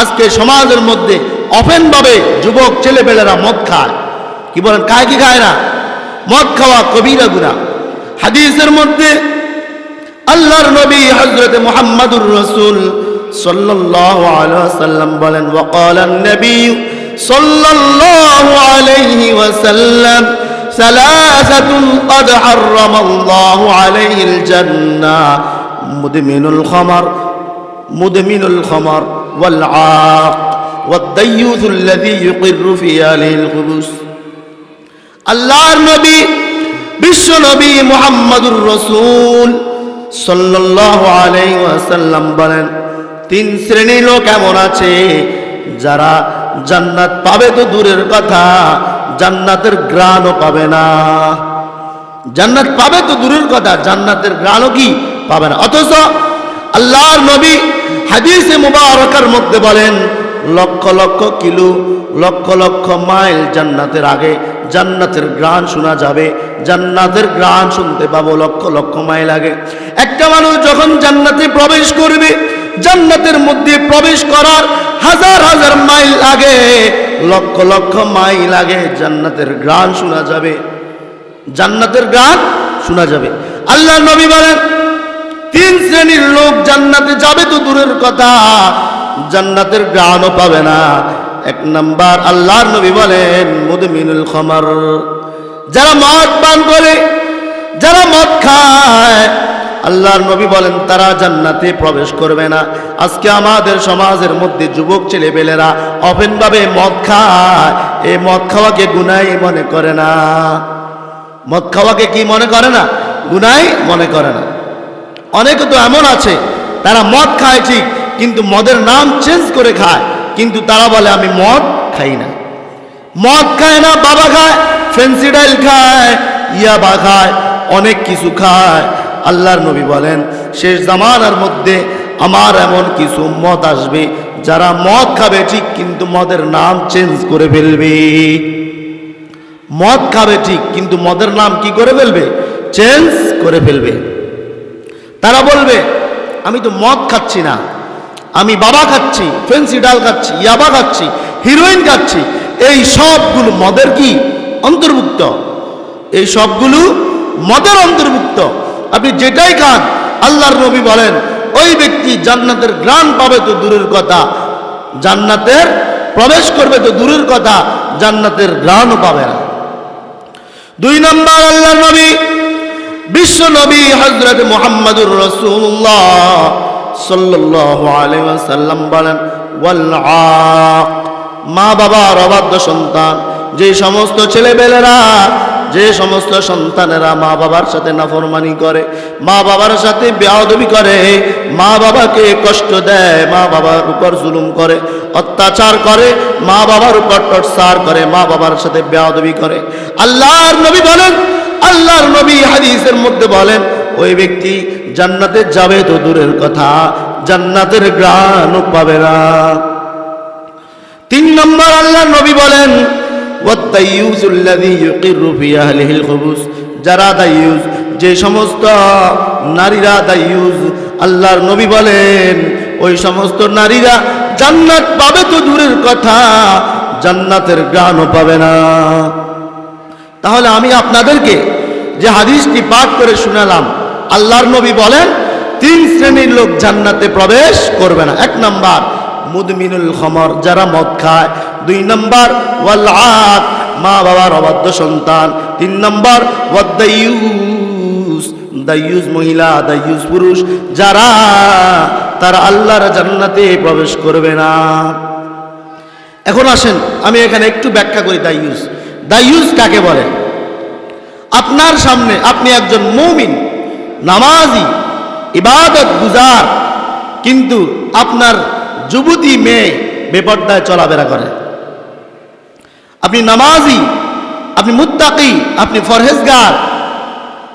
আজকে সমাজের মধ্যে ওপেন ভাবে যুবক ছেলেপেলেরা মদ খায়। কি বলেন, খায় কি খায় না? মদ খাওয়া কবিরা গুনাহ। হাদিসের মধ্যে আল্লাহর নবী হযরত মুহাম্মদুর রাসূল সাল্লাল্লাহু আলাইহি ওয়াসাল্লাম বলেন, ওয়াকালান নবী সাল্লাল্লাহু আলাইহি ওয়াসাল্লাম সালাসাতুন ক্বাদ হারামাল্লাহু আলাইহিল জান্নাহ মুদমিনুল খামার ওয়াল আaq ওয়াদ-দায়্যুস আল্লাযী ইউকিররু ফি আহলিল খুবুস। আল্লাহর নবী বিশ্ব নবী মুহাম্মদুর রাসূল সাল্লাল্লাহু আলাইহি ওয়াসাল্লাম বলেন, তিন শ্রেণীর লোক এমন আছে যারা জান্নাত পাবে তো দূরের কথা, জান্নাতের ঘ্রাণও পাবে না। জান্নাত পাবে তো দূরের কথা, জান্নাতের ঘ্রাণও কি পাবে না। অথচ আল্লাহর নবী হাদিসে মুবারাকার মধ্যে বলেন, লক্ষ লক্ষ কিলো, লক্ষ লক্ষ মাইল জান্নাতের আগে জান্নাতের ঘ্রাণ শোনা যাবে, জান্নাতের ঘ্রাণ শুনতে পাবো লক্ষ লক্ষ মাইল আগে। একটা মানুষ যখন জান্নাতে প্রবেশ করবে, জান্নাতের মধ্যে প্রবেশ করার হাজার হাজার মাইল আগে, লক্ষ লক্ষ মাইল আগে জান্নাতের ঘ্রাণ শোনা যাবে, জান্নাতের ঘ্রাণ শোনা যাবে। আল্লাহ নবী বলেন, তিন শ্রেণীর লোক জান্নাতে যাবে তো দূরের কথা, জান্নাতের ঘ্রাণও পাবে না। এক নাম্বার আল্লাহর নবী বলেন মুদমিনুল খামার, যারা মদ পান করে, যারা মদ খায়, আল্লাহর নবী বলেন তারা জান্নাতে প্রবেশ করবে না। আজকে আমাদের সমাজের মধ্যে যুবক ছেলেপেলেরা ওপেন ভাবে মদ খায়। এই মদ খাওয়াকে গুনাহ মনে করে না। মদ খাওয়াকে কি মনে করে না? গুনাহ মনে করে না। অনেকে তো এমন আছে, তারা মদ খায় ঠিক, কিন্তু মদের নাম চেঞ্জ করে খায়, কিন্তু তারা বলে আমি মদ খাই না। মদ খায় না, বাবা খায়, ফেন্সিডাইল খায়, ইয়াবা খায়, অনেক কিছু খায়। আল্লাহর নবী বলেন শেষ জামানার মধ্যে আমার এমন কিছু উম্মত আসবে যারা মদ খাবে ঠিক, কিন্তু মদের নাম চেঞ্জ করে ফেলবে। মদ খাবে ঠিক, কিন্তু মদের নাম কি করে ফেলবে? চেঞ্জ করে ফেলবে। তারা বলবে আমি তো মদ খাচ্ছি না, আমি বাবা খাচ্ছি, ফেন্সিডাল খাচ্ছি, ইয়াবা খাচ্ছি, হিরোইন খাচ্ছি। এই সবগুলো মদের কি অন্তর্ভুক্ত? এই সবগুলো মদের অন্তর্ভুক্ত। আপনি যেটাই খান, আল্লাহর নবী বলেন ওই ব্যক্তি জান্নাতের ঘ্রাণ পাবে তো দূরের কথা, জান্নাতের প্রবেশ করবে তো দূরের কথা, জান্নাতের ঘ্রাণও পাবে না। দুই নম্বর আল্লাহর নবী বিশ্ব নবী হযরত মুহাম্মদুর রাসূলুল্লাহ সাল্লাল্লাহু আলাইহি ওয়াসাল্লাম বলেন ওয়াল আaq, মা বাবার অবাধ্য সন্তান। যে সমস্ত ছেলেবেলেরা, যে সমস্ত সন্তানেরা মা বাবার সাথে নাফরমানি করে, মা বাবার সাথে বেয়াদবি করে, মা বাবাকে কষ্ট দেয়, মা বাবার উপর জুলুম করে, অত্যাচার করে, মা বাবার উপর টর্চার করে, মা বাবার সাথে বেয়াদবি করে, আল্লাহর নবী বলেন, আল্লাহর নবী হাদিসের মধ্যে বলেন ওই ব্যক্তি জান্নাতে যাবে তো দূরের কথা, জান্নাতের ঘ্রাণও পাবে না। তিন নম্বর আল্লাহর নবী বলেন ওয়াদ-দায়্যুস আল্লাযী ইউকিররু ফি আহলিহিল খুবুস, যারা দায়্যুস, যে সমস্ত নারীরা দায়্যুস, আল্লাহর নবী বলেন ওই সমস্ত নারীরা জান্নাত পাবে তো দূরের কথা, জান্নাতের ঘ্রাণও পাবে না। তাহলে আমি আপনাদেরকে যে হাদিসটি পাঠ করে শোনালাম, আল্লাহর নবী বলেন তিন শ্রেণীর লোক জান্নাতে প্রবেশ করবে না। এক নাম্বার মুদমিনুল খামার, যারা মদ খায়। দুই নাম্বার ওয়াল আaq, মা বাবার অবাধ্য সন্তান। তিন নাম্বার ওয়াদ-দায়্যুস, দায়্যুস মহিলা, দায়্যুস পুরুষ, যারা তারা আল্লাহর জান্নাতে প্রবেশ করবে না। এখন আসেন আমি এখানে একটু ব্যাখ্যা করি দায়্যুস। দায়্যুস কাকে বলে? আপনার সামনে আপনি একজন মুমিন, নামাজি, ইবাদত গুজার, কিন্তু আপনার যুবতী মেয়ে বেপর্দায় চলাফেরা করে। আপনি নামাজি, আপনি মুত্তাকি, আপনি ফরহেজগার,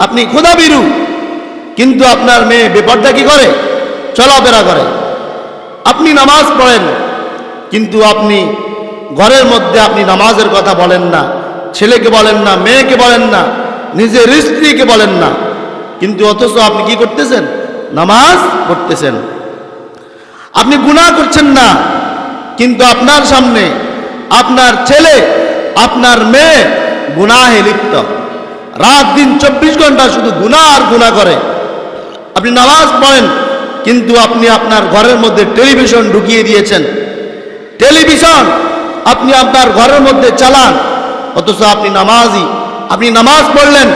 আপনি খোদাবিরু, কিন্তু আপনার মেয়ে বেপর্দা কি করে? চলাফেরা করে। আপনি নামাজ পড়েন, কিন্তু আপনি ঘরের মধ্যে আপনি নামাজের কথা বলেন না, ছেলেকে বলেন না, মেয়েকে বলেন না, নিজের স্ত্রীকে বলেন না, কিন্তু অথচ আপনি কি করতেছেন? নামাজ পড়তেছেন। আপনি গুনাহ করছেন না, কিন্তু আপনার সামনে আপনার ছেলে, আপনার মেয়ে গুনাহে লিপ্ত, রাত দিন 24 ঘন্টা শুধু গুনাহ আর গুনাহ করে। আপনি নামাজ পড়েন, কিন্তু আপনি আপনার ঘরের মধ্যে টেলিভিশন ঢুকিয়ে দিয়েছেন। টেলিভিশন আপনি আপনার ঘরের মধ্যে চালান, অথচ আপনি নামাজি। আপনি নামাজ পড়লেন,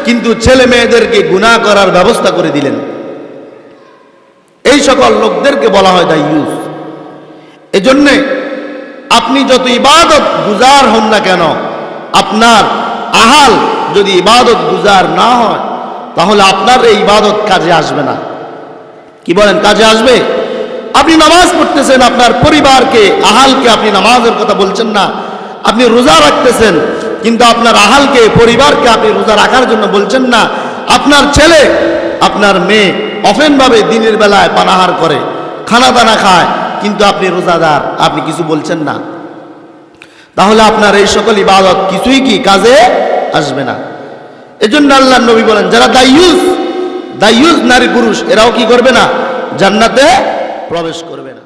কিন্তু ছেলে মেয়েদেরকে গুনাহ করার ব্যবস্থা করে দিলেন। এই সকল লোকদেরকে বলা হয় দাইয়ুস। এজন্যে আপনি যত ইবাদত গুজার হন না কেন, আপনার আহাল যদি ইবাদত গুজার না হয়, তাহলে আপনার এই ইবাদত কাজে আসবে না। কি বলেন, কাজে আসবে? আপনি নামাজ পড়তেছেন, আপনার পরিবারকে, আহালকে আপনি নামাজের কথা বলছেন না। আপনি রোজা রাখতেছেন, কিন্তু আপনার আহালকে, পরিবারকে আপনি রোজা রাখার জন্য বলছেন না। আপনার ছেলে, আপনার মেয়ে অফেনভাবে দিনের বেলায় পানাহার করে, খানা দানা খায়, কিন্তু আপনি রোজাদার, আপনি কিছু বলছেন না। তাহলে আপনার এই সকল ইবাদত কিছুই কি কাজে আসবে না। এজন্য আল্লাহর নবী বলেন, যারা দাইয়ুস নারী পুরুষ, এরাও কি করবে না? জান্নাতে প্রবেশ করবে না।